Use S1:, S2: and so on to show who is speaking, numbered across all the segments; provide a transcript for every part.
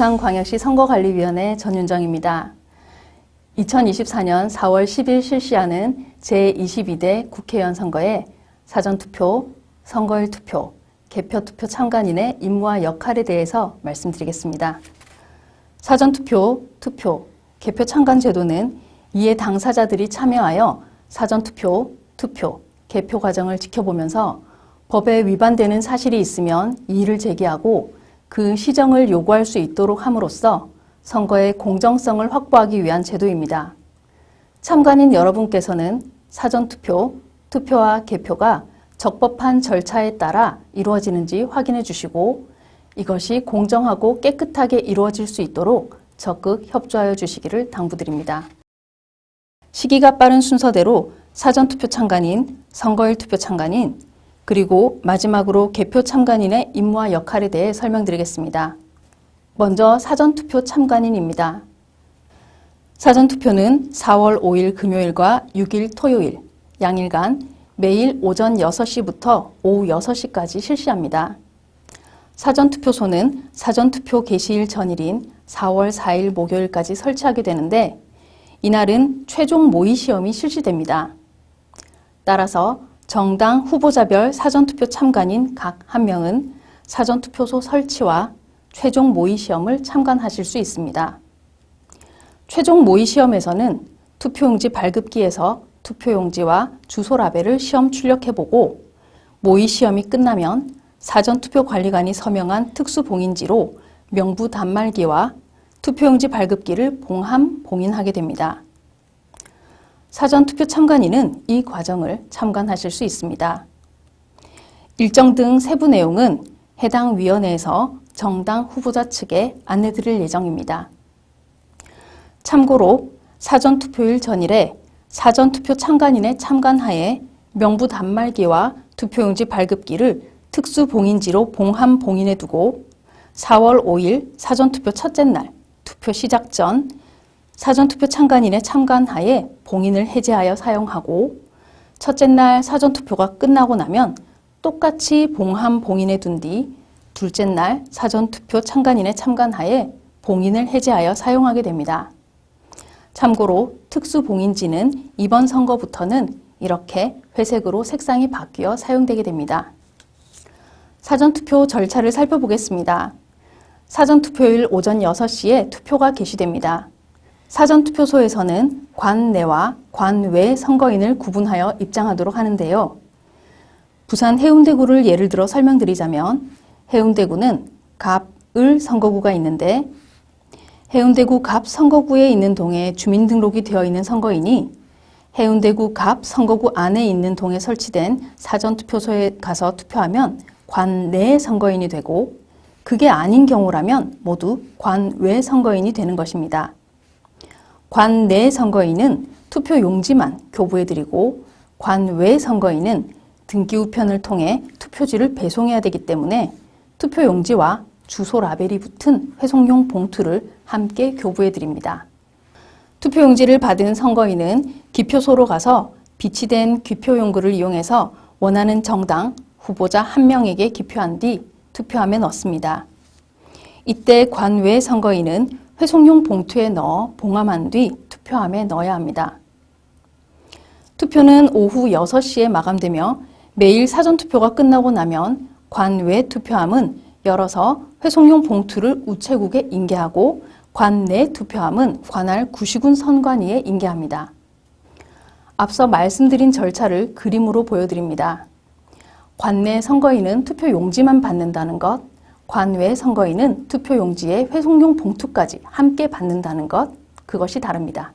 S1: 부산광역시 선거관리위원회 전윤정입니다. 2024년 4월 10일 실시하는 제22대 국회의원 선거에 사전투표, 선거일 투표, 개표투표 참관인의 임무와 역할에 대해서 말씀드리겠습니다. 사전투표, 투표, 개표 참관 제도는 이에 당사자들이 참여하여 사전투표, 투표, 개표 과정을 지켜보면서 법에 위반되는 사실이 있으면 이의를 제기하고 그 시정을 요구할 수 있도록 함으로써 선거의 공정성을 확보하기 위한 제도입니다. 참관인 여러분께서는 사전투표, 투표와 개표가 적법한 절차에 따라 이루어지는지 확인해 주시고 이것이 공정하고 깨끗하게 이루어질 수 있도록 적극 협조하여 주시기를 당부드립니다. 시기가 빠른 순서대로 사전투표 참관인, 선거일 투표 참관인, 그리고 마지막으로 개표 참관인의 임무와 역할에 대해 설명드리겠습니다. 먼저 사전투표 참관인입니다. 사전투표는 4월 5일 금요일과 6일 토요일, 양일간 매일 오전 6시부터 오후 6시까지 실시합니다. 사전투표소는 사전투표 개시일 전일인 4월 4일 목요일까지 설치하게 되는데 이날은 최종 모의시험이 실시됩니다. 따라서 정당 후보자별 사전투표 참관인 각 한 명은 사전투표소 설치와 최종 모의시험을 참관하실 수 있습니다. 최종 모의시험에서는 투표용지 발급기에서 투표용지와 주소 라벨을 시험 출력해보고 모의시험이 끝나면 사전투표관리관이 서명한 특수봉인지로 명부 단말기와 투표용지 발급기를 봉함/봉인하게 됩니다. 사전투표 참관인은 이 과정을 참관하실 수 있습니다. 일정 등 세부 내용은 해당 위원회에서 정당 후보자 측에 안내드릴 예정입니다. 참고로 사전투표일 전일에 사전투표 참관인의 참관하에 명부 단말기와 투표용지 발급기를 특수봉인지로 봉함/봉인해 두고 4월 5일 사전투표 첫째 날 투표 시작 전 사전투표 참관인의 참관하에 봉인을 해제하여 사용하고 첫째 날 사전투표가 끝나고 나면 똑같이 봉함/봉인해 둔 뒤 둘째 날 사전투표 참관인의 참관하에 봉인을 해제하여 사용하게 됩니다. 참고로 특수봉인지는 이번 선거부터는 이렇게 회색으로 색상이 바뀌어 사용되게 됩니다. 사전투표 절차를 살펴보겠습니다. 사전투표일 오전 6시에 투표가 개시됩니다. 사전투표소에서는 관 내와 관 외 선거인을 구분하여 입장하도록 하는데요. 부산 해운대구를 예를 들어 설명드리자면 해운대구는 갑, 을 선거구가 있는데 해운대구 갑 선거구에 있는 동에 주민등록이 되어 있는 선거인이 해운대구 갑 선거구 안에 있는 동에 설치된 사전투표소에 가서 투표하면 관 내 선거인이 되고 그게 아닌 경우라면 모두 관 외 선거인이 되는 것입니다. 관 내 선거인은 투표 용지만 교부해드리고 관 외 선거인은 등기 우편을 통해 투표지를 배송해야 되기 때문에 투표 용지와 주소 라벨이 붙은 회송용 봉투를 함께 교부해드립니다. 투표 용지를 받은 선거인은 기표소로 가서 비치된 기표용구를 이용해서 원하는 정당 후보자 한 명에게 기표한 뒤 투표함에 넣습니다. 이때 관 외 선거인은 회송용 봉투에 넣어 봉함한 뒤 투표함에 넣어야 합니다. 투표는 오후 6시에 마감되며 매일 사전투표가 끝나고 나면 관 외 투표함은 열어서 회송용 봉투를 우체국에 인계하고 관 내 투표함은 관할 구시군 선관위에 인계합니다. 앞서 말씀드린 절차를 그림으로 보여드립니다. 관 내 선거인은 투표 용지만 받는다는 것, 관 외 선거인은 투표 용지에 회송용 봉투까지 함께 받는다는 것, 그것이 다릅니다.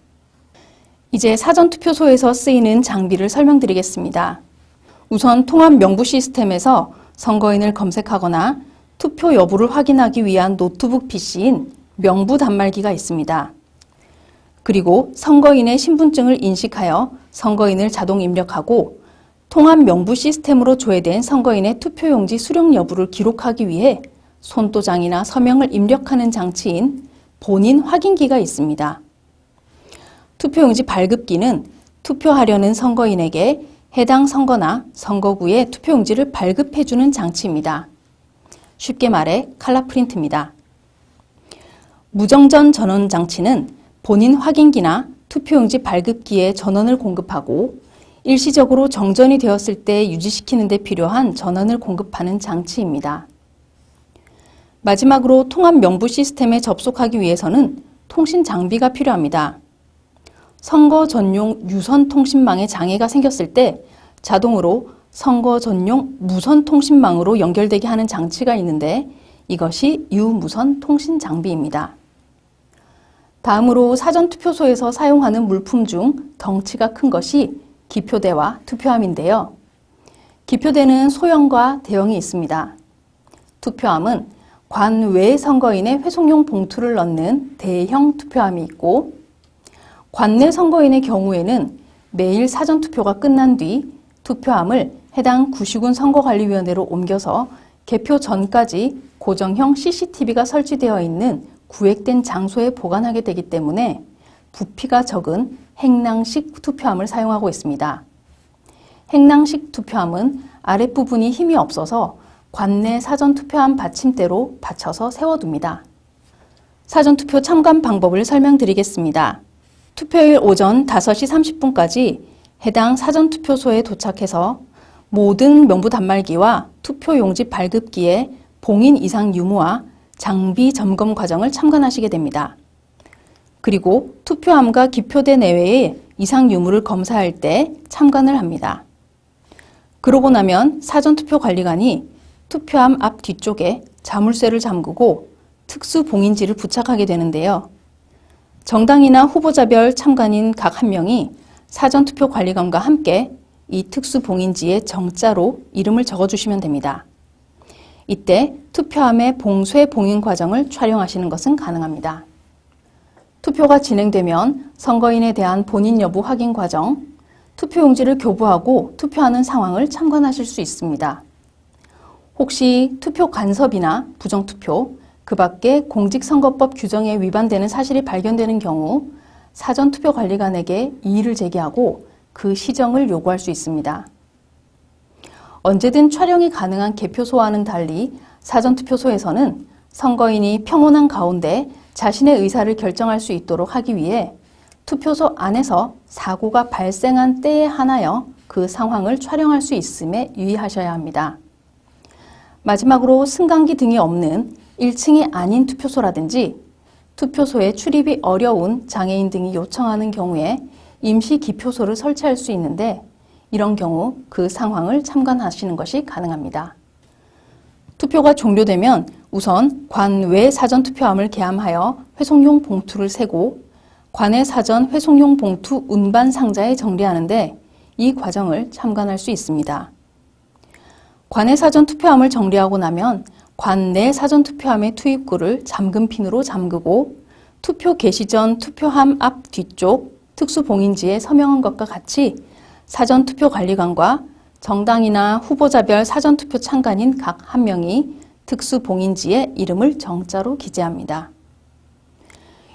S1: 이제 사전투표소에서 쓰이는 장비를 설명드리겠습니다. 우선 통합 명부 시스템에서 선거인을 검색하거나 투표 여부를 확인하기 위한 노트북 PC인 명부 단말기가 있습니다. 그리고 선거인의 신분증을 인식하여 선거인을 자동 입력하고 통합 명부 시스템으로 조회된 선거인의 투표용지 수령 여부를 기록하기 위해 손도장이나 서명을 입력하는 장치인 본인 확인기가 있습니다. 투표용지 발급기는 투표하려는 선거인에게 해당 선거나 선거구에 투표용지를 발급해주는 장치입니다. 쉽게 말해 컬러 프린트입니다. 무정전 전원 장치는 본인 확인기나 투표용지 발급기에 전원을 공급하고 일시적으로 정전이 되었을 때 유지시키는 데 필요한 전원을 공급하는 장치입니다. 마지막으로 통합 명부 시스템에 접속하기 위해서는 통신 장비가 필요합니다. 선거 전용 유선 통신망에 장애가 생겼을 때 자동으로 선거 전용 무선 통신망으로 연결되게 하는 장치가 있는데 이것이 유무선 통신 장비입니다. 다음으로 사전투표소에서 사용하는 물품 중 덩치가 큰 것이 기표대와 투표함인데요. 기표대는 소형과 대형이 있습니다. 투표함은 관외 선거인의 회송용 봉투를 넣는 대형 투표함이 있고 관내 선거인의 경우에는 매일 사전투표가 끝난 뒤 투표함을 해당 구시군 선거관리위원회로 옮겨서 개표 전까지 고정형 CCTV가 설치되어 있는 구획된 장소에 보관하게 되기 때문에 부피가 적은 행랑식 투표함을 사용하고 있습니다. 행랑식 투표함은 아랫부분이 힘이 없어서 관내 사전투표함 받침대로 받쳐서 세워둡니다. 사전투표 참관 방법을 설명드리겠습니다. 투표일 오전 5시 30분까지 해당 사전투표소에 도착해서 모든 명부 단말기와 투표용지 발급기의 봉인 이상 유무와 장비 점검 과정을 참관하시게 됩니다. 그리고 투표함과 기표대 내외의 이상 유무를 검사할 때 참관을 합니다. 그러고 나면 사전투표관리관이 투표함 앞 뒤쪽에 자물쇠를 잠그고 특수 봉인지를 부착하게 되는데요. 정당이나 후보자별 참관인 각 한 명이 사전투표관리관과 함께 이 특수 봉인지에 정자로 이름을 적어주시면 됩니다. 이때 투표함의 봉쇄 봉인 과정을 촬영하시는 것은 가능합니다. 투표가 진행되면 선거인에 대한 본인 여부 확인 과정, 투표용지를 교부하고 투표하는 상황을 참관하실 수 있습니다. 혹시 투표 간섭이나 부정투표, 그 밖에 공직선거법 규정에 위반되는 사실이 발견되는 경우 사전투표관리관에게 이의를 제기하고 그 시정을 요구할 수 있습니다. 언제든 촬영이 가능한 개표소와는 달리 사전투표소에서는 선거인이 평온한 가운데 자신의 의사를 결정할 수 있도록 하기 위해 투표소 안에서 사고가 발생한 때에 한하여 그 상황을 촬영할 수 있음에 유의하셔야 합니다. 마지막으로 승강기 등이 없는 1층이 아닌 투표소라든지 투표소에 출입이 어려운 장애인 등이 요청하는 경우에 임시 기표소를 설치할 수 있는데 이런 경우 그 상황을 참관하시는 것이 가능합니다. 투표가 종료되면 우선 관외 사전투표함을 개함하여 회송용 봉투를 세고 관외 사전 회송용 봉투 운반 상자에 정리하는데 이 과정을 참관할 수 있습니다. 관외 사전투표함을 정리하고 나면 관내 사전투표함의 투입구를 잠금핀으로 잠그고 투표 개시 전 투표함 앞 뒤쪽 특수봉인지에 서명한 것과 같이 사전투표관리관과 정당이나 후보자별 사전투표 참관인 각 한 명이 특수봉인지에 이름을 정자로 기재합니다.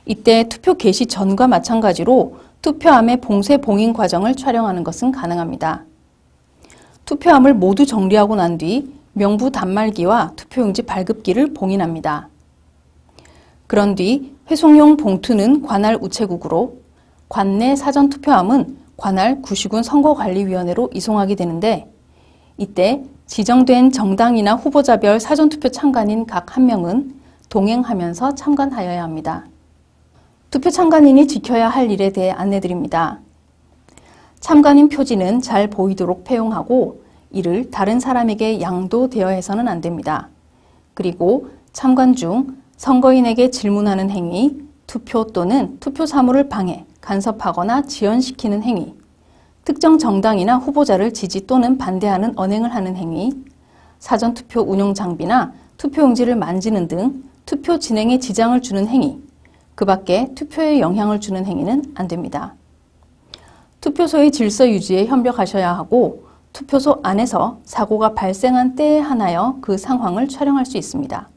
S1: 이때 투표 개시 전과 마찬가지로 투표함의 봉쇄 봉인 과정을 촬영하는 것은 가능합니다. 투표함을 모두 정리하고 난 뒤 명부 단말기와 투표용지 발급기를 봉인합니다. 그런 뒤 회송용 봉투는 관할 우체국으로 관내 사전투표함은 관할 구시군 선거관리위원회로 이송하게 되는데 이때 지정된 정당이나 후보자별 사전투표 참관인 각 한 명은 동행하면서 참관하여야 합니다. 투표 참관인이 지켜야 할 일에 대해 안내드립니다. 참관인 표지는 잘 보이도록 폐용하고 이를 다른 사람에게 양도되어 해서는 안 됩니다. 그리고 참관 중 선거인에게 질문하는 행위, 투표 또는 투표 사무를 방해, 간섭하거나 지연시키는 행위, 특정 정당이나 후보자를 지지 또는 반대하는 언행을 하는 행위, 사전투표 운용 장비나 투표용지를 만지는 등 투표 진행에 지장을 주는 행위, 그 밖에 투표에 영향을 주는 행위는 안 됩니다. 투표소의 질서 유지에 협력하셔야 하고 투표소 안에서 사고가 발생한 때에 한하여 그 상황을 촬영할 수 있습니다.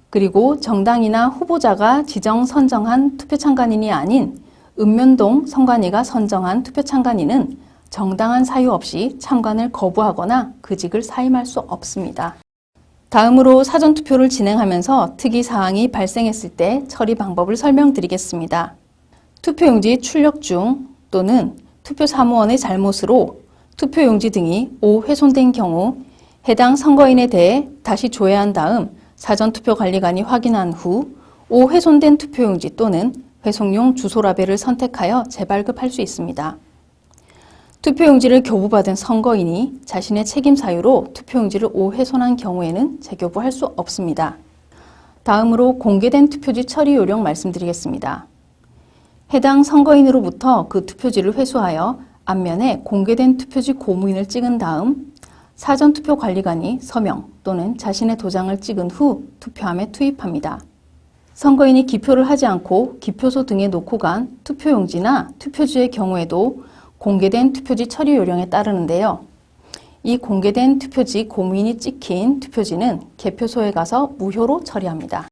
S1: 그리고 정당이나 후보자가 지정 선정한 투표참관인이 아닌 읍면동 선관위가 선정한 투표참관인은 정당한 사유 없이 참관을 거부하거나 그 직을 사임할 수 없습니다. 다음으로 사전투표를 진행하면서 특이사항이 발생했을 때 처리 방법을 설명드리겠습니다. 투표용지 출력 중 또는 투표사무원의 잘못으로 투표용지 등이 오훼손된 경우 해당 선거인에 대해 다시 조회한 다음 사전투표관리관이 확인한 후 오훼손된 투표용지 또는 회송용 주소 라벨을 선택하여 재발급할 수 있습니다. 투표용지를 교부받은 선거인이 자신의 책임 사유로 투표용지를 오훼손한 경우에는 재교부할 수 없습니다. 다음으로 공개된 투표지 처리 요령 말씀드리겠습니다. 해당 선거인으로부터 그 투표지를 회수하여 앞면에 공개된 투표지 고무인을 찍은 다음 사전투표관리관이 서명 또는 자신의 도장을 찍은 후 투표함에 투입합니다. 선거인이 기표를 하지 않고 기표소 등에 놓고 간 투표용지나 투표지의 경우에도 공개된 투표지 처리 요령에 따르는데요. 이 공개된 투표지 고무인이 찍힌 투표지는 개표소에 가서 무효로 처리합니다.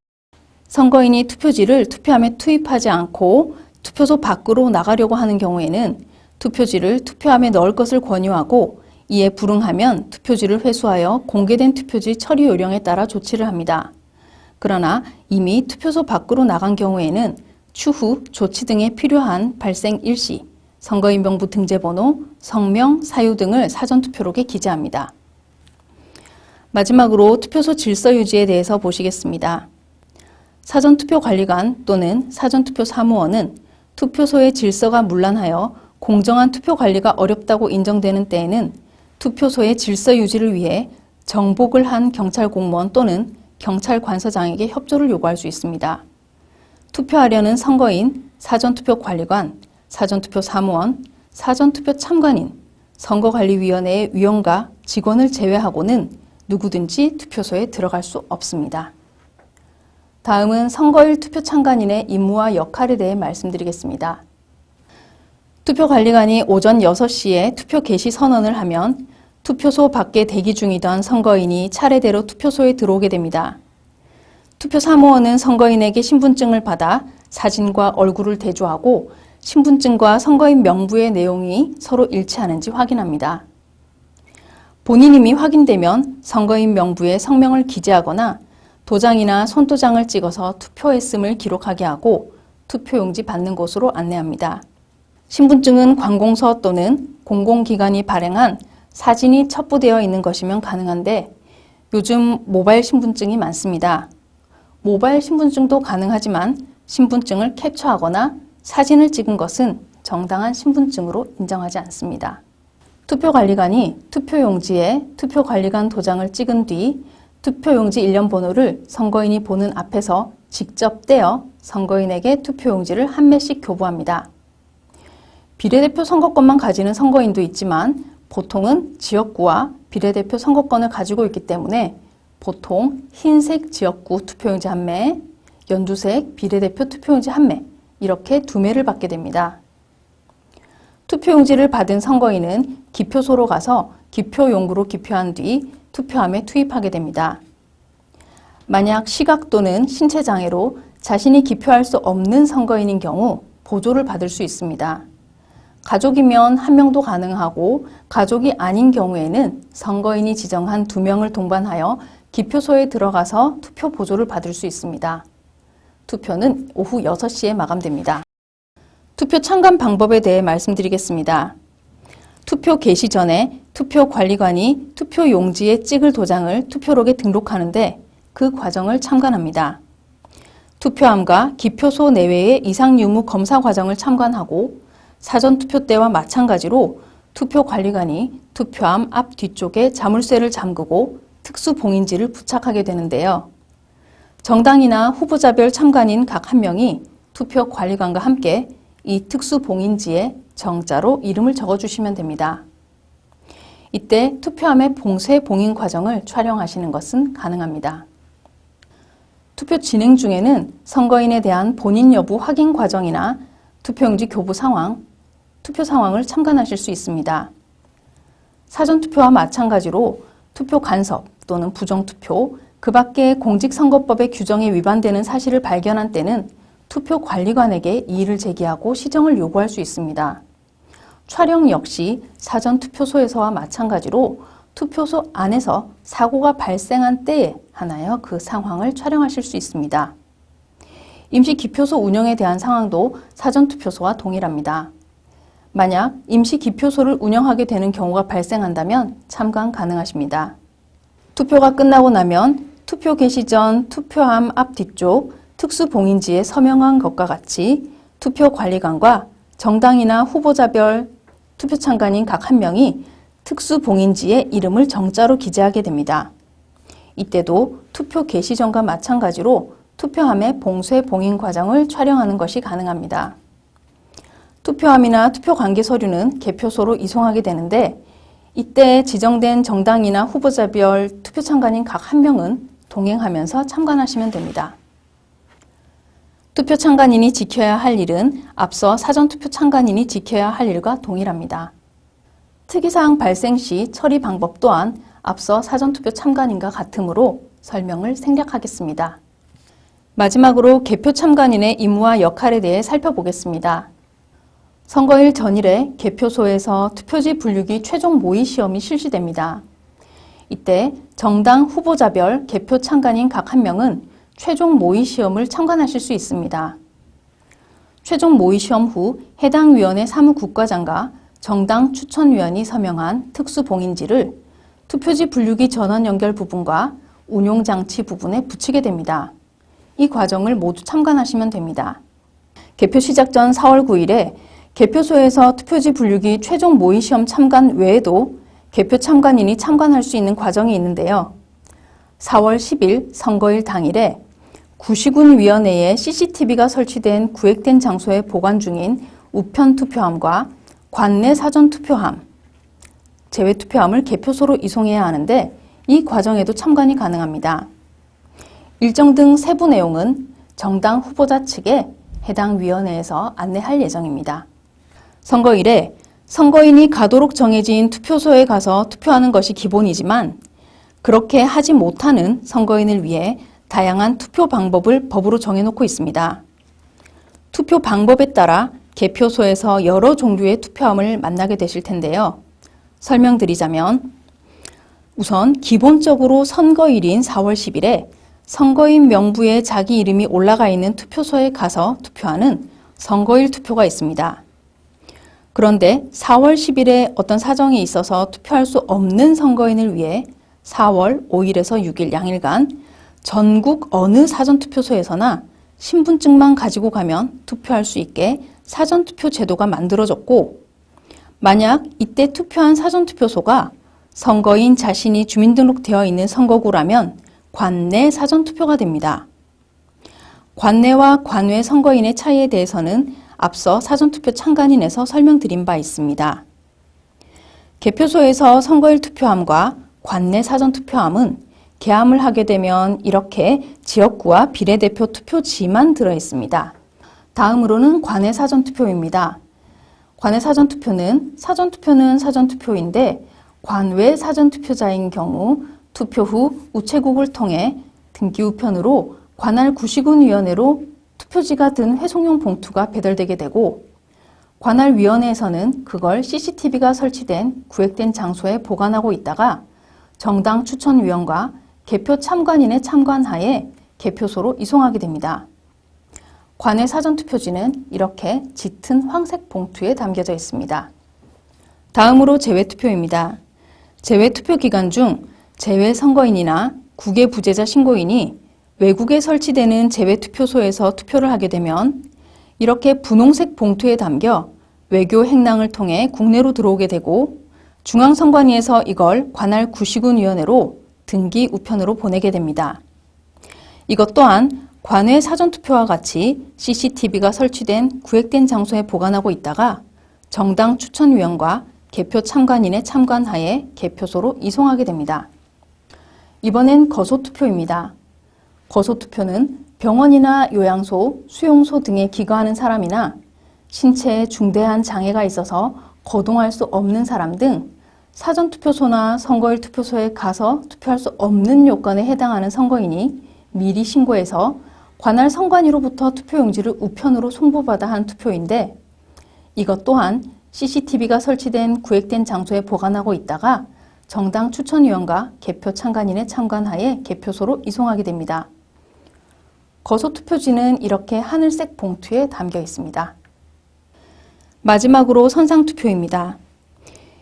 S1: 선거인이 투표지를 투표함에 투입하지 않고 투표소 밖으로 나가려고 하는 경우에는 투표지를 투표함에 넣을 것을 권유하고 이에 불응하면 투표지를 회수하여 공개된 투표지 처리 요령에 따라 조치를 합니다. 그러나 이미 투표소 밖으로 나간 경우에는 추후 조치 등에 필요한 발생 일시, 선거인 명부 등재번호, 성명, 사유 등을 사전투표록에 기재합니다. 마지막으로 투표소 질서 유지에 대해서 보시겠습니다. 사전투표관리관 또는 사전투표사무원은 투표소의 질서가 문란하여 공정한 투표 관리가 어렵다고 인정되는 때에는 투표소의 질서 유지를 위해 정복을 한 경찰 공무원 또는 경찰 관서장에게 협조를 요구할 수 있습니다. 투표하려는 선거인, 사전투표관리관, 사전투표사무원, 사전투표 참관인, 선거관리위원회의 위원과 직원을 제외하고는 누구든지 투표소에 들어갈 수 없습니다. 다음은 선거일 투표참관인의 임무와 역할에 대해 말씀드리겠습니다. 투표관리관이 오전 6시에 투표 개시 선언을 하면 투표소 밖에 대기 중이던 선거인이 차례대로 투표소에 들어오게 됩니다. 투표사무원은 선거인에게 신분증을 받아 사진과 얼굴을 대조하고 신분증과 선거인 명부의 내용이 서로 일치하는지 확인합니다. 본인 이름이 확인되면 선거인 명부에 성명을 기재하거나 도장이나 손도장을 찍어서 투표했음을 기록하게 하고 투표용지 받는 곳으로 안내합니다. 신분증은 관공서 또는 공공기관이 발행한 사진이 첩부되어 있는 것이면 가능한데 요즘 모바일 신분증이 많습니다. 모바일 신분증도 가능하지만 신분증을 캡처하거나 사진을 찍은 것은 정당한 신분증으로 인정하지 않습니다. 투표관리관이 투표용지에 투표관리관 도장을 찍은 뒤 투표용지 일련 번호를 선거인이 보는 앞에서 직접 떼어 선거인에게 투표용지를 한 매씩 교부합니다. 비례대표 선거권만 가지는 선거인도 있지만 보통은 지역구와 비례대표 선거권을 가지고 있기 때문에 보통 흰색 지역구 투표용지 한 매, 연두색 비례대표 투표용지 한 매, 이렇게 2매를 받게 됩니다. 투표용지를 받은 선거인은 기표소로 가서 기표용구로 기표한 뒤 투표함에 투입하게 됩니다. 만약 시각 또는 신체장애로 자신이 기표할 수 없는 선거인인 경우 보조를 받을 수 있습니다. 가족이면 1명도 가능하고 가족이 아닌 경우에는 선거인이 지정한 2명을 동반하여 기표소에 들어가서 투표 보조를 받을 수 있습니다. 투표는 오후 6시에 마감됩니다. 투표 참관 방법에 대해 말씀드리겠습니다. 투표 개시 전에 투표관리관이 투표용지에 찍을 도장을 투표록에 등록하는데 그 과정을 참관합니다. 투표함과 기표소 내외의 이상 유무 검사 과정을 참관하고 사전투표 때와 마찬가지로 투표관리관이 투표함 앞 뒤쪽에 자물쇠를 잠그고 특수봉인지를 부착하게 되는데요. 정당이나 후보자별 참관인 각 1명이 투표관리관과 함께 이 특수봉인지에 정자로 이름을 적어주시면 됩니다. 이때 투표함의 봉쇄 봉인 과정을 촬영하시는 것은 가능합니다. 투표 진행 중에는 선거인에 대한 본인 여부 확인 과정이나 투표용지 교부 상황, 투표 상황을 참관하실 수 있습니다. 사전투표와 마찬가지로 투표 간섭 또는 부정투표, 그 밖에 공직선거법의 규정에 위반되는 사실을 발견한 때는 투표관리관에게 이의를 제기하고 시정을 요구할 수 있습니다. 촬영 역시 사전투표소에서와 마찬가지로 투표소 안에서 사고가 발생한 때에 하나여 그 상황을 촬영하실 수 있습니다. 임시기표소 운영에 대한 상황도 사전투표소와 동일합니다. 만약 임시기표소를 운영하게 되는 경우가 발생한다면 참관 가능하십니다. 투표가 끝나고 나면 투표 개시 전 투표함 앞 뒤쪽 특수봉인지에 서명한 것과 같이 투표관리관과 정당이나 후보자별 투표참관인 각 한 명이 특수봉인지에 이름을 정자로 기재하게 됩니다. 이때도 투표 개시 전과 마찬가지로 투표함의 봉쇄 봉인 과정을 촬영하는 것이 가능합니다. 투표함이나 투표관계 서류는 개표소로 이송하게 되는데 이때 지정된 정당이나 후보자별 투표참관인 각 한 명은 동행하면서 참관하시면 됩니다. 투표참관인이 지켜야 할 일은 앞서 사전투표참관인이 지켜야 할 일과 동일합니다. 특이사항 발생 시 처리 방법 또한 앞서 사전투표참관인과 같으므로 설명을 생략하겠습니다. 마지막으로 개표참관인의 임무와 역할에 대해 살펴보겠습니다. 선거일 전일에 개표소에서 투표지 분류기 최종 모의 시험이 실시됩니다. 이때 정당 후보자별 개표참관인 각 한 명은 최종 모의 시험을 참관하실 수 있습니다. 최종 모의 시험 후 해당 위원회 사무국과장과 정당 추천위원이 서명한 특수봉인지를 투표지 분류기 전원 연결 부분과 운용장치 부분에 붙이게 됩니다. 이 과정을 모두 참관하시면 됩니다. 개표 시작 전 4월 9일에 개표소에서 투표지 분류기 최종 모의 시험 참관 외에도 개표 참관인이 참관할 수 있는 과정이 있는데요. 4월 10일 선거일 당일에 구시군위원회에 CCTV가 설치된 구획된 장소에 보관 중인 우편 투표함과 관내 사전 투표함, 제외 투표함을 개표소로 이송해야 하는데 이 과정에도 참관이 가능합니다. 일정 등 세부 내용은 정당 후보자 측에 해당 위원회에서 안내할 예정입니다. 선거일에 선거인이 가도록 정해진 투표소에 가서 투표하는 것이 기본이지만 그렇게 하지 못하는 선거인을 위해 다양한 투표 방법을 법으로 정해놓고 있습니다. 투표 방법에 따라 개표소에서 여러 종류의 투표함을 만나게 되실 텐데요. 설명드리자면 우선 기본적으로 선거일인 4월 10일에 선거인 명부에 자기 이름이 올라가 있는 투표소에 가서 투표하는 선거일 투표가 있습니다. 그런데 4월 10일에 어떤 사정이 있어서 투표할 수 없는 선거인을 위해 4월 5일에서 6일 양일간 전국 어느 사전투표소에서나 신분증만 가지고 가면 투표할 수 있게 사전투표 제도가 만들어졌고 만약 이때 투표한 사전투표소가 선거인 자신이 주민등록되어 있는 선거구라면 관내 사전투표가 됩니다. 관내와 관외 선거인의 차이에 대해서는 앞서 사전투표 참관인에서 설명드린 바 있습니다. 개표소에서 선거일 투표함과 관내 사전투표함은 개함을 하게 되면 이렇게 지역구와 비례대표 투표지만 들어있습니다. 다음으로는 관외 사전투표입니다. 관외 사전투표는 사전투표인데 관외 사전투표자인 경우 투표 후 우체국을 통해 등기 우편으로 관할 구시군위원회로 투표지가 든 회송용 봉투가 배달되게 되고 관할위원회에서는 그걸 CCTV가 설치된 구획된 장소에 보관하고 있다가 정당 추천위원과 개표 참관인의 참관하에 개표소로 이송하게 됩니다. 관외 사전투표지는 이렇게 짙은 황색 봉투에 담겨져 있습니다. 다음으로 제외투표입니다. 제외투표 기간 중 제외선거인이나 국외 부재자 신고인이 외국에 설치되는 제외투표소에서 투표를 하게 되면 이렇게 분홍색 봉투에 담겨 외교 행랑을 통해 국내로 들어오게 되고 중앙선관위에서 이걸 관할 구시군위원회로 등기 우편으로 보내게 됩니다. 이것 또한 관외 사전투표와 같이 CCTV가 설치된 구획된 장소에 보관하고 있다가 정당 추천위원과 개표 참관인의 참관하에 개표소로 이송하게 됩니다. 이번엔 거소투표입니다. 거소투표는 병원이나 요양소, 수용소 등에 기거하는 사람이나 신체에 중대한 장애가 있어서 거동할 수 없는 사람 등 사전투표소나 선거일 투표소에 가서 투표할 수 없는 요건에 해당하는 선거인이 미리 신고해서 관할 선관위로부터 투표용지를 우편으로 송부받아 한 투표인데 이것 또한 CCTV가 설치된 구획된 장소에 보관하고 있다가 정당 추천위원과 개표 참관인의 참관하에 개표소로 이송하게 됩니다. 거소투표지는 이렇게 하늘색 봉투에 담겨 있습니다. 마지막으로 선상투표입니다.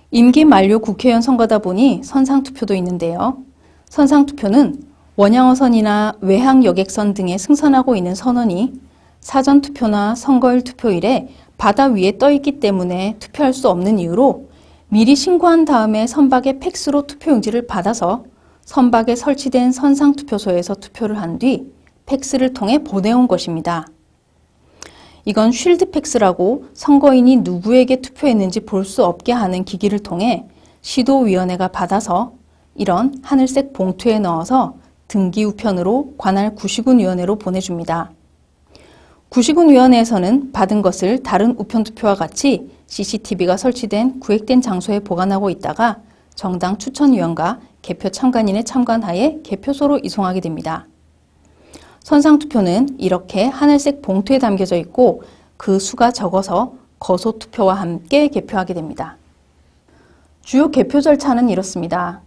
S1: 임기 만료 국회의원 선거다 보니 선상투표도 있는데요. 선상투표는 원양어선이나 외항 여객선 등에 승선하고 있는 선원이 사전투표나 선거일 투표일에 바다 위에 떠 있기 때문에 투표할 수 없는 이유로 미리 신고한 다음에 선박의 팩스로 투표용지를 받아서 선박에 설치된 선상투표소에서 투표를 한 뒤 팩스를 통해 보내온 것입니다. 이건 쉴드 팩스라고 선거인이 누구에게 투표했는지 볼 수 없게 하는 기기를 통해 시도위원회가 받아서 이런 하늘색 봉투에 넣어서 등기 우편으로 관할 구시군위원회로 보내줍니다. 구시군위원회에서는 받은 것을 다른 우편투표와 같이 CCTV가 설치된 구획된 장소에 보관하고 있다가 정당 추천위원과 개표 참관인의 참관하에 개표소로 이송하게 됩니다. 선상투표는 이렇게 하늘색 봉투에 담겨져 있고 그 수가 적어서 거소투표와 함께 개표하게 됩니다. 주요 개표 절차는 이렇습니다.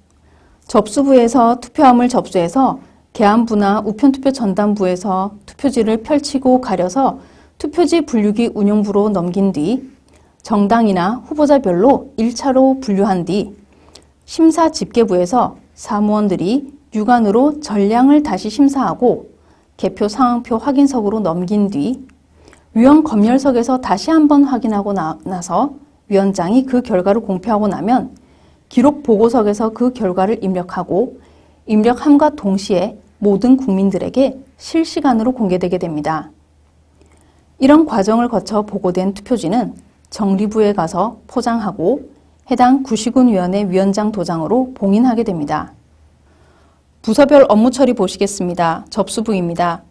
S1: 접수부에서 투표함을 접수해서 계안부나 우편투표 전담부에서 투표지를 펼치고 가려서 투표지 분류기 운용부로 넘긴 뒤 정당이나 후보자별로 1차로 분류한 뒤 심사 집계부에서 사무원들이 유관으로 전량을 다시 심사하고 개표 상황표 확인석으로 넘긴 뒤 위원 검열석에서 다시 한번 확인하고 나서 위원장이 그 결과를 공표하고 나면 기록 보고석에서 그 결과를 입력하고 입력함과 동시에 모든 국민들에게 실시간으로 공개되게 됩니다. 이런 과정을 거쳐 보고된 투표지는 정리부에 가서 포장하고 해당 구시군위원회 위원장 도장으로 봉인하게 됩니다. 부서별 업무 처리 보시겠습니다. 접수부입니다.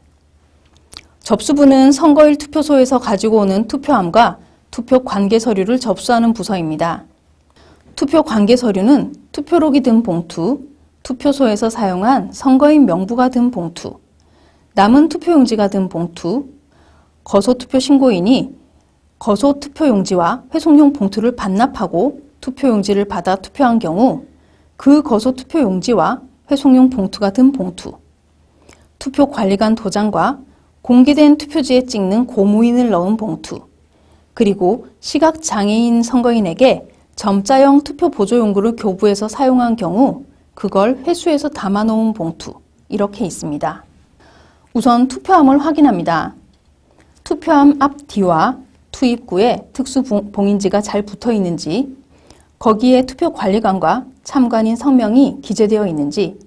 S1: 접수부는 선거일 투표소에서 가지고 오는 투표함과 투표 관계 서류를 접수하는 부서입니다. 투표 관계 서류는 투표록이 든 봉투, 투표소에서 사용한 선거인 명부가 든 봉투, 남은 투표용지가 든 봉투, 거소투표 신고인이 거소투표용지와 회송용 봉투를 반납하고 투표용지를 받아 투표한 경우 그 거소투표용지와 회송용 봉투가 든 봉투, 투표관리관 도장과 공개된 투표지에 찍는 고무인을 넣은 봉투, 그리고 시각장애인 선거인에게 점자형 투표 보조용구를 교부해서 사용한 경우 그걸 회수해서 담아놓은 봉투, 이렇게 있습니다. 우선 투표함을 확인합니다. 투표함 앞뒤와 투입구에 특수 봉인지가 잘 붙어 있는지, 거기에 투표관리관과 참관인 성명이 기재되어 있는지,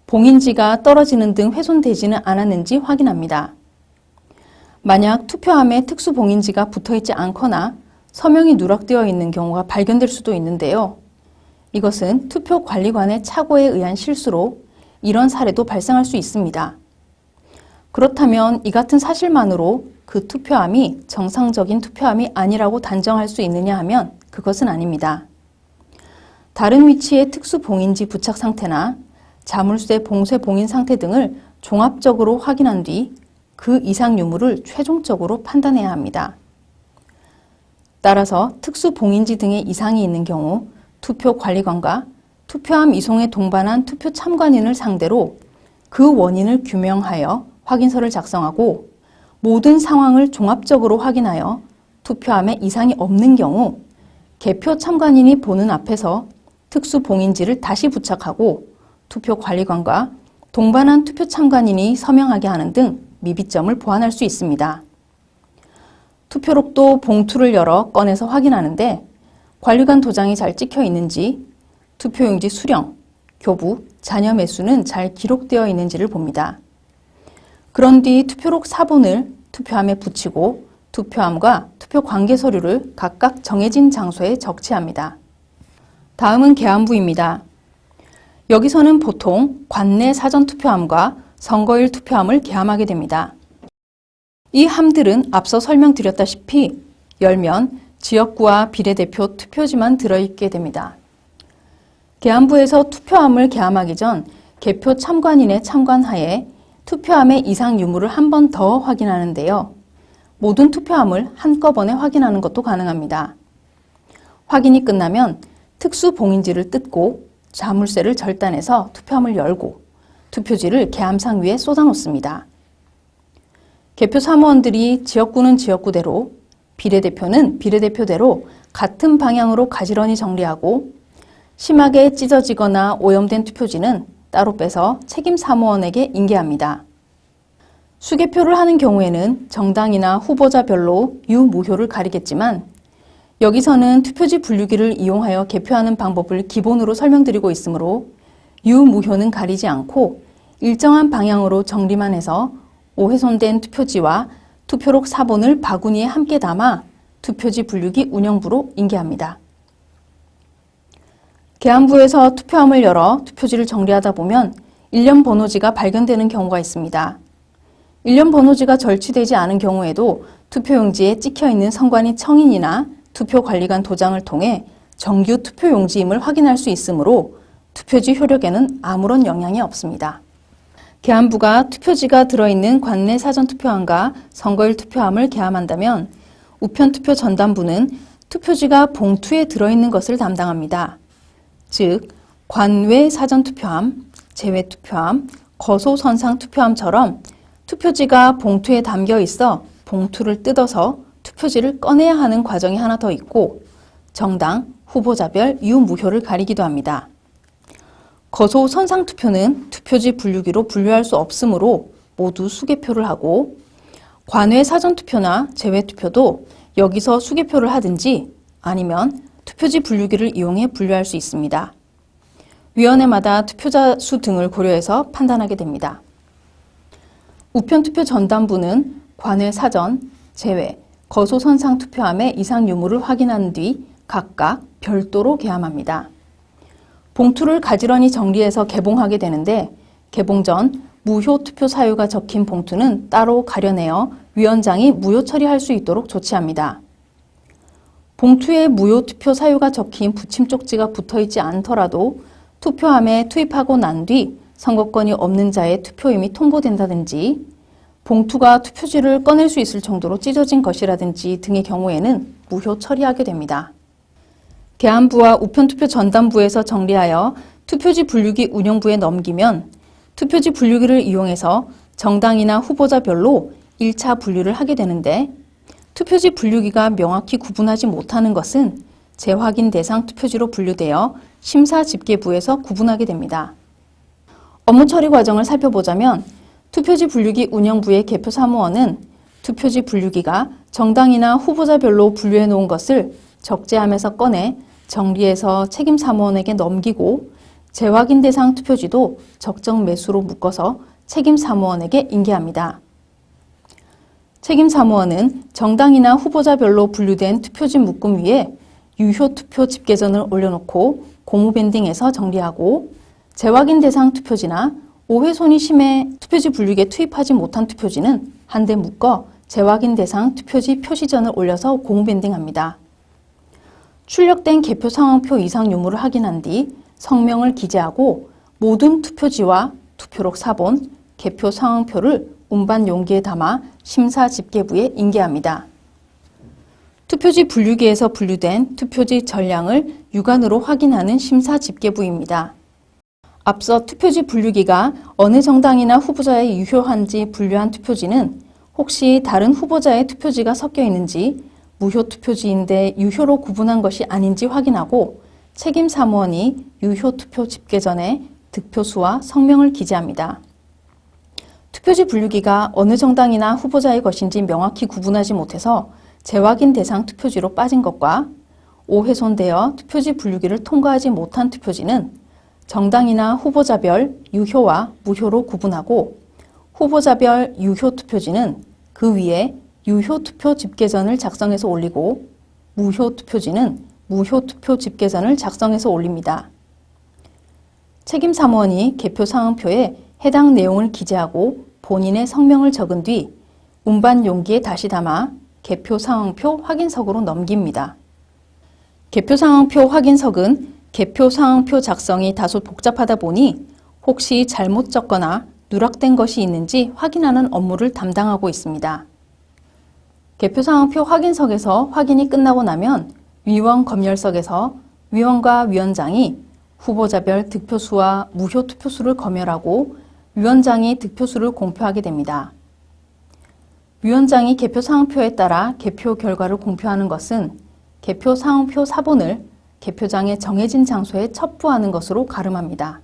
S1: 봉인지가 떨어지는 등 훼손되지는 않았는지 확인합니다. 만약 투표함에 특수 봉인지가 붙어있지 않거나 서명이 누락되어 있는 경우가 발견될 수도 있는데요. 이것은 투표관리관의 착오에 의한 실수로 이런 사례도 발생할 수 있습니다. 그렇다면 이 같은 사실만으로 그 투표함이 정상적인 투표함이 아니라고 단정할 수 있느냐 하면 그것은 아닙니다. 다른 위치의 특수 봉인지 부착 상태나 자물쇠 봉쇄 봉인 상태 등을 종합적으로 확인한 뒤 그 이상 유무를 최종적으로 판단해야 합니다. 따라서 특수 봉인지 등의 이상이 있는 경우 투표관리관과 투표함 이송에 동반한 투표 참관인을 상대로 그 원인을 규명하여 확인서를 작성하고 모든 상황을 종합적으로 확인하여 투표함에 이상이 없는 경우 개표 참관인이 보는 앞에서 특수 봉인지를 다시 부착하고 투표관리관과 동반한 투표 참관인이 서명하게 하는 등 미비점을 보완할 수 있습니다. 투표록도 봉투를 열어 꺼내서 확인하는데 관리관 도장이 잘 찍혀 있는지, 투표용지 수령, 교부, 잔여 매수는 잘 기록되어 있는지를 봅니다. 그런 뒤 투표록 사본을 투표함에 붙이고 투표함과 투표 관계 서류를 각각 정해진 장소에 적치합니다. 다음은 계안부입니다. 여기서는 보통 관내 사전투표함과 선거일 투표함을 계함하게 됩니다. 이 함들은 앞서 설명드렸다시피 열면 지역구와 비례대표 투표지만 들어있게 됩니다. 계안부에서 투표함을 계함하기 전 개표 참관인의 참관하에 투표함의 이상 유무를 한 번 더 확인하는데요. 모든 투표함을 한꺼번에 확인하는 것도 가능합니다. 확인이 끝나면 특수 봉인지를 뜯고 자물쇠를 절단해서 투표함을 열고 투표지를 개함상 위에 쏟아놓습니다. 개표 사무원들이 지역구는 지역구대로, 비례대표는 비례대표대로 같은 방향으로 가지런히 정리하고 심하게 찢어지거나 오염된 투표지는 따로 빼서 책임 사무원에게 인계합니다. 수개표를 하는 경우에는 정당이나 후보자별로 유무효를 가리겠지만 여기서는 투표지 분류기를 이용하여 개표하는 방법을 기본으로 설명드리고 있으므로 유무효는 가리지 않고 일정한 방향으로 정리만 해서 오훼손된 투표지와 투표록 사본을 바구니에 함께 담아 투표지 분류기 운영부로 인계합니다. 계안부에서 투표함을 열어 투표지를 정리하다 보면 일련 번호지가 발견되는 경우가 있습니다. 일련 번호지가 절취되지 않은 경우에도 투표용지에 찍혀있는 선관위 청인이나 투표관리관 도장을 통해 정규 투표용지임을 확인할 수 있으므로 투표지 효력에는 아무런 영향이 없습니다. 계안부가 투표지가 들어있는 관내 사전투표함과 선거일 투표함을 계함한다면 우편투표 전담부는 투표지가 봉투에 들어있는 것을 담당합니다. 즉, 관외 사전투표함, 제외투표함, 거소선상투표함처럼 투표지가 봉투에 담겨 있어 봉투를 뜯어서 투표지를 꺼내야 하는 과정이 하나 더 있고 정당, 후보자별 유무효를 가리기도 합니다. 거소선상투표는 투표지 분류기로 분류할 수 없으므로 모두 수개표를 하고 관외 사전투표나 제외투표도 여기서 수개표를 하든지 아니면 투표지 분류기를 이용해 분류할 수 있습니다. 위원회마다 투표자 수 등을 고려해서 판단하게 됩니다. 우편투표 전담부는 관외 사전, 제외, 거소선상 투표함의 이상 유무를 확인한 뒤 각각 별도로 계함합니다. 봉투를 가지런히 정리해서 개봉하게 되는데 개봉 전 무효 투표 사유가 적힌 봉투는 따로 가려내어 위원장이 무효 처리할 수 있도록 조치합니다. 봉투에 무효 투표 사유가 적힌 붙임 쪽지가 붙어있지 않더라도 투표함에 투입하고 난 뒤 선거권이 없는 자의 투표임이 통보된다든지 봉투가 투표지를 꺼낼 수 있을 정도로 찢어진 것이라든지 등의 경우에는 무효 처리하게 됩니다. 계안부와 우편투표 전담부에서 정리하여 투표지 분류기 운영부에 넘기면 투표지 분류기를 이용해서 정당이나 후보자별로 1차 분류를 하게 되는데 투표지 분류기가 명확히 구분하지 못하는 것은 재확인 대상 투표지로 분류되어 심사집계부에서 구분하게 됩니다. 업무 처리 과정을 살펴보자면 투표지 분류기 운영부의 개표 사무원은 투표지 분류기가 정당이나 후보자별로 분류해 놓은 것을 적재함에서 꺼내 정리해서 책임 사무원에게 넘기고 재확인 대상 투표지도 적정 매수로 묶어서 책임 사무원에게 인계합니다. 책임 사무원은 정당이나 후보자별로 분류된 투표지 묶음 위에 유효 투표 집계전을 올려놓고 고무 밴딩해서 정리하고 재확인 대상 투표지나 오훼손이 심해 투표지 분류기에 투입하지 못한 투표지는 한데 묶어 재확인 대상 투표지 표시전을 올려서 고무 밴딩합니다. 출력된 개표 상황표 이상 유무를 확인한 뒤 성명을 기재하고 모든 투표지와 투표록 사본, 개표 상황표를 운반 용기에 담아 심사집계부에 인계합니다. 투표지 분류기에서 분류된 투표지 전량을 육안으로 확인하는 심사집계부입니다. 앞서 투표지 분류기가 어느 정당이나 후보자에 유효한지 분류한 투표지는 혹시 다른 후보자의 투표지가 섞여 있는지 무효 투표지인데 유효로 구분한 것이 아닌지 확인하고 책임 사무원이 유효 투표 집계 전에 득표수와 성명을 기재합니다. 투표지 분류기가 어느 정당이나 후보자의 것인지 명확히 구분하지 못해서 재확인 대상 투표지로 빠진 것과 오훼손되어 투표지 분류기를 통과하지 못한 투표지는 정당이나 후보자별 유효와 무효로 구분하고 후보자별 유효 투표지는 그 위에 유효 투표 집계전을 작성해서 올리고 무효 투표지는 무효 투표 집계전을 작성해서 올립니다. 책임 사무원이 개표 상황표에 해당 내용을 기재하고 본인의 성명을 적은 뒤 운반 용기에 다시 담아 개표 상황표 확인석으로 넘깁니다. 개표 상황표 확인석은 개표 상황표 작성이 다소 복잡하다 보니 혹시 잘못 적거나 누락된 것이 있는지 확인하는 업무를 담당하고 있습니다. 개표 상황표 확인석에서 확인이 끝나고 나면 위원 검열석에서 위원과 위원장이 후보자별 득표수와 무효 투표수를 검열하고 위원장이 득표수를 공표하게 됩니다. 위원장이 개표 상황표에 따라 개표 결과를 공표하는 것은 개표 상황표 사본을 개표장의 정해진 장소에 첩부하는 것으로 가름합니다.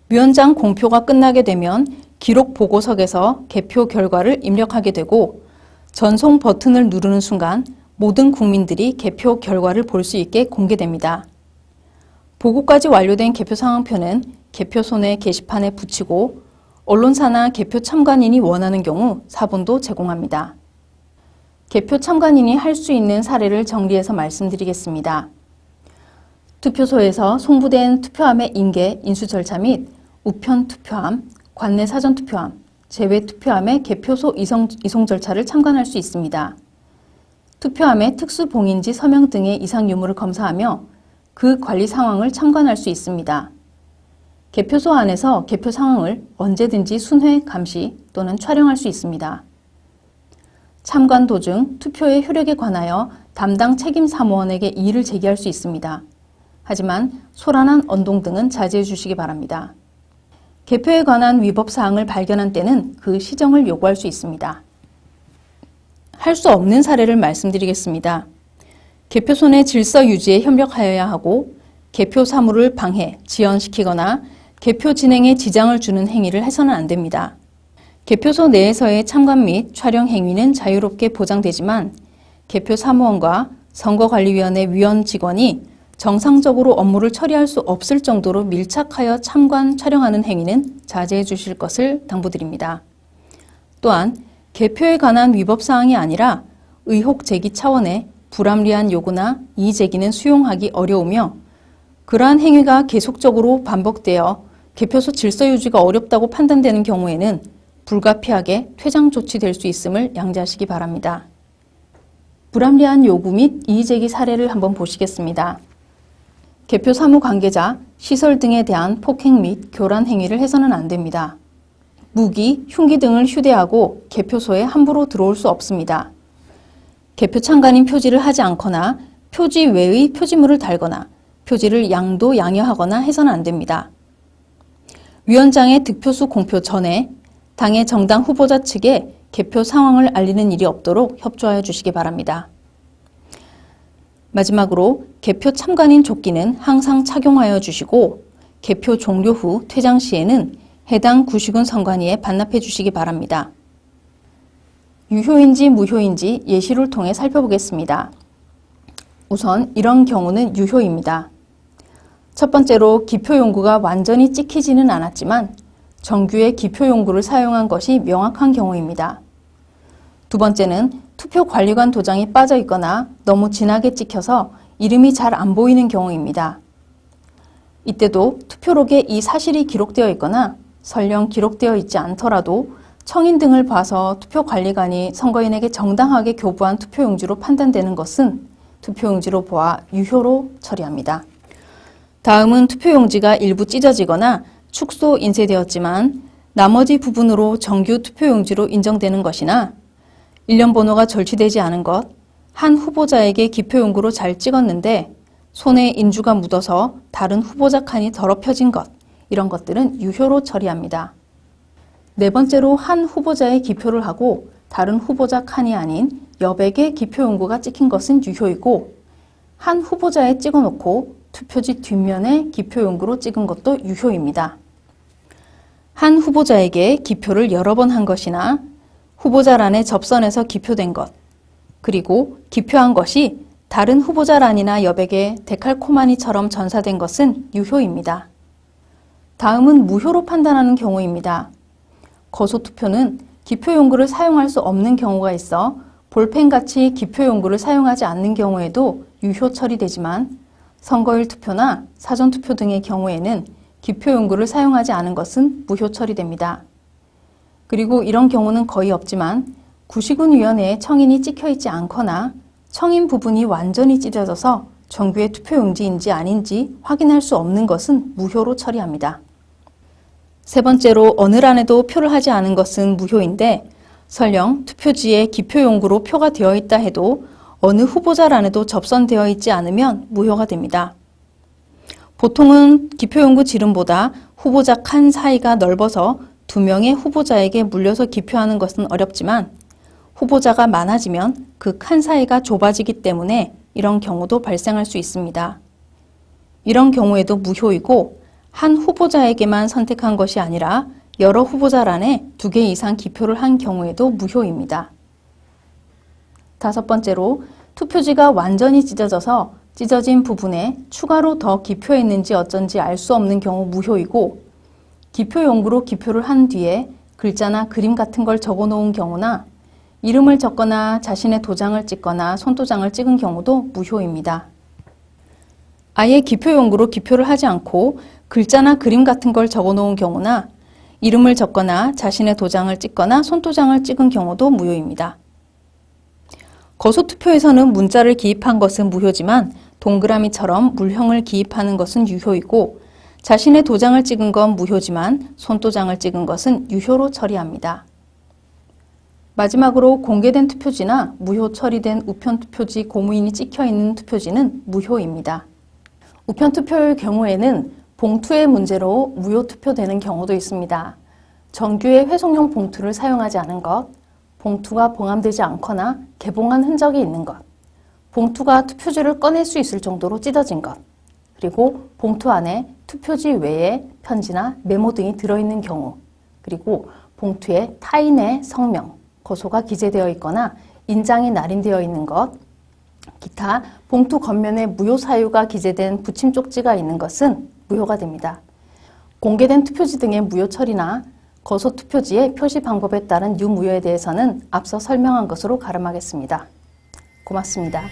S1: 위원장 공표가 끝나게 되면 기록 보고석에서 개표 결과를 입력하게 되고 전송 버튼을 누르는 순간 모든 국민들이 개표 결과를 볼 수 있게 공개됩니다. 보고까지 완료된 개표 상황표는 개표소 내 게시판에 붙이고 언론사나 개표 참관인이 원하는 경우 사본도 제공합니다. 개표 참관인이 할 수 있는 사례를 정리해서 말씀드리겠습니다. 투표소에서 송부된 투표함의 인계, 인수 절차 및 우편 투표함, 관내 사전 투표함, 제외 투표함의 개표소 이송 절차를 참관할 수 있습니다. 투표함의 특수 봉인지 서명 등의 이상 유무를 검사하며 그 관리 상황을 참관할 수 있습니다. 개표소 안에서 개표 상황을 언제든지 순회, 감시 또는 촬영할 수 있습니다. 참관 도중 투표의 효력에 관하여 담당 책임 사무원에게 이의를 제기할 수 있습니다. 하지만 소란한 언동 등은 자제해 주시기 바랍니다. 개표에 관한 위법 사항을 발견한 때는 그 시정을 요구할 수 있습니다. 할 수 없는 사례를 말씀드리겠습니다. 개표소 내 질서 유지에 협력하여야 하고 개표 사무를 방해, 지연시키거나 개표 진행에 지장을 주는 행위를 해서는 안 됩니다. 개표소 내에서의 참관 및 촬영 행위는 자유롭게 보장되지만 개표 사무원과 선거관리위원회 위원 직원이 정상적으로 업무를 처리할 수 없을 정도로 밀착하여 참관, 촬영하는 행위는 자제해 주실 것을 당부드립니다. 또한 개표에 관한 위법 사항이 아니라 의혹 제기 차원의 불합리한 요구나 이의 제기는 수용하기 어려우며 그러한 행위가 계속적으로 반복되어 개표소 질서 유지가 어렵다고 판단되는 경우에는 불가피하게 퇴장 조치될 수 있음을 양지하시기 바랍니다. 불합리한 요구 및 이의 제기 사례를 한번 보시겠습니다. 개표 사무 관계자, 시설 등에 대한 폭행 및 교란 행위를 해서는 안 됩니다. 무기, 흉기 등을 휴대하고 개표소에 함부로 들어올 수 없습니다. 개표 참관인 표지를 하지 않거나 표지 외의 표지물을 달거나 표지를 양도 양여하거나 해서는 안 됩니다. 위원장의 득표수 공표 전에 당의 정당 후보자 측에 개표 상황을 알리는 일이 없도록 협조하여 주시기 바랍니다. 마지막으로 개표 참관인 조끼는 항상 착용하여 주시고 개표 종료 후 퇴장 시에는 해당 구시군 선관위에 반납해 주시기 바랍니다. 유효인지 무효인지 예시를 통해 살펴보겠습니다. 우선 이런 경우는 유효입니다. 첫 번째로 기표용구가 완전히 찍히지는 않았지만 정규의 기표용구를 사용한 것이 명확한 경우입니다. 두 번째는 투표관리관 도장이 빠져 있거나 너무 진하게 찍혀서 이름이 잘 안 보이는 경우입니다. 이때도 투표록에 이 사실이 기록되어 있거나 설령 기록되어 있지 않더라도 청인 등을 봐서 투표관리관이 선거인에게 정당하게 교부한 투표용지로 판단되는 것은 투표용지로 보아 유효로 처리합니다. 다음은 투표용지가 일부 찢어지거나 축소 인쇄되었지만 나머지 부분으로 정규 투표용지로 인정되는 것이나 일련 번호가 절취되지 않은 것, 한 후보자에게 기표용구로 잘 찍었는데 손에 인주가 묻어서 다른 후보자 칸이 더럽혀진 것, 이런 것들은 유효로 처리합니다. 네 번째로 한 후보자의 기표를 하고 다른 후보자 칸이 아닌 여백의 기표용구가 찍힌 것은 유효이고 한 후보자에 찍어놓고 투표지 뒷면에 기표용구로 찍은 것도 유효입니다. 한 후보자에게 기표를 여러 번 한 것이나 후보자란에 접선해서 기표된 것, 그리고 기표한 것이 다른 후보자란이나 여백에 데칼코마니처럼 전사된 것은 유효입니다. 다음은 무효로 판단하는 경우입니다. 거소투표는 기표용구를 사용할 수 없는 경우가 있어 볼펜같이 기표용구를 사용하지 않는 경우에도 유효 처리되지만 선거일 투표나 사전투표 등의 경우에는 기표용구를 사용하지 않은 것은 무효 처리됩니다. 그리고 이런 경우는 거의 없지만 구시군위원회에 청인이 찍혀있지 않거나 청인 부분이 완전히 찢어져서 정규의 투표용지인지 아닌지 확인할 수 없는 것은 무효로 처리합니다. 세 번째로 어느 란에도 표를 하지 않은 것은 무효인데 설령 투표지에 기표용구로 표가 되어 있다 해도 어느 후보자란에도 접선되어 있지 않으면 무효가 됩니다. 보통은 기표용구 지름보다 후보자 칸 사이가 넓어서 2명의 후보자에게 물려서 기표하는 것은 어렵지만 후보자가 많아지면 그 칸 사이가 좁아지기 때문에 이런 경우도 발생할 수 있습니다. 이런 경우에도 무효이고 한 후보자에게만 선택한 것이 아니라 여러 후보자란에 2개 이상 기표를 한 경우에도 무효입니다. 5번째로 투표지가 완전히 찢어져서 찢어진 부분에 추가로 더 기표했는지 어쩐지 알 수 없는 경우 무효이고 기표용구로 기표를 한 뒤에 글자나 그림 같은 걸 적어 놓은 경우나 이름을 적거나 자신의 도장을 찍거나 손도장을 찍은 경우도 무효입니다. 아예 기표용구로 기표를 하지 않고 글자나 그림 같은 걸 적어 놓은 경우나 이름을 적거나 자신의 도장을 찍거나 손도장을 찍은 경우도 무효입니다. 거소투표에서는 문자를 기입한 것은 무효지만 동그라미처럼 물형을 기입하는 것은 유효이고 자신의 도장을 찍은 건 무효지만 손도장을 찍은 것은 유효로 처리합니다. 마지막으로 공개된 투표지나 무효 처리된 우편투표지 고무인이 찍혀있는 투표지는 무효입니다. 우편투표의 경우에는 봉투의 문제로 무효 투표되는 경우도 있습니다. 정규의 회송용 봉투를 사용하지 않은 것, 봉투가 봉함되지 않거나 개봉한 흔적이 있는 것, 봉투가 투표지를 꺼낼 수 있을 정도로 찢어진 것, 그리고 봉투 안에 투표지 외에 편지나 메모 등이 들어있는 경우, 그리고 봉투에 타인의 성명, 거소가 기재되어 있거나 인장이 날인되어 있는 것, 기타 봉투 겉면에 무효 사유가 기재된 붙임 쪽지가 있는 것은 무효가 됩니다. 공개된 투표지 등의 무효 처리나 거소 투표지의 표시 방법에 따른 유무효에 대해서는 앞서 설명한 것으로 가름하겠습니다. 고맙습니다.